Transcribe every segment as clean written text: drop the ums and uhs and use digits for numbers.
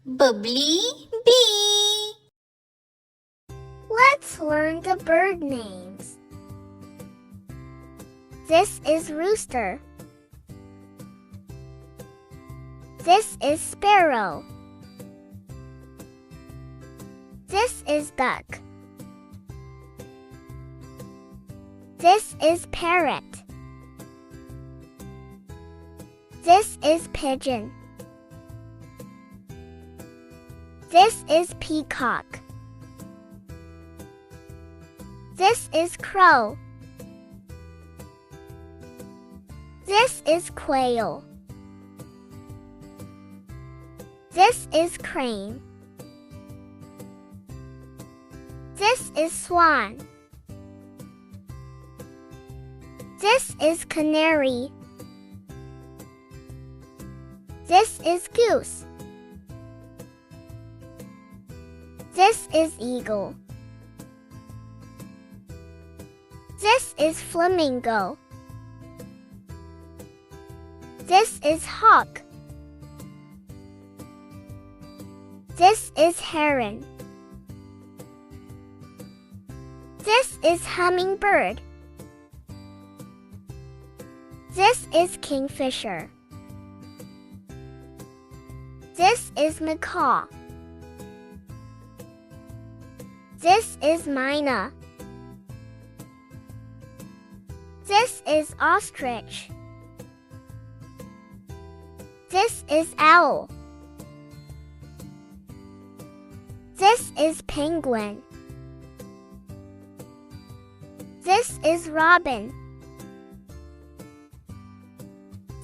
Bubbly bee. Let's learn the bird names. This is Rooster. This is Sparrow. This is Duck. This is Parrot. This is Pigeon. This is Peacock. This is Crow. This is Quail. This is Crane. This is Swan. This is Canary. This is Goose. This is Eagle. This is Flamingo. This is Hawk. This is Heron. This is Hummingbird. This is Kingfisher. This is Macaw. This is Myna. This is Ostrich. This is Owl. This is Penguin. This is Robin.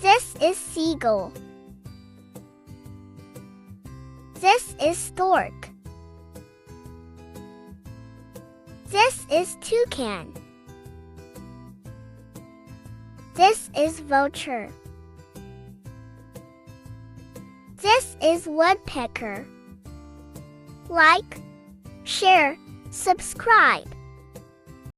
This is Seagull. This is Stork. This is Toucan. This is Vulture. This is Woodpecker. Like, share, subscribe.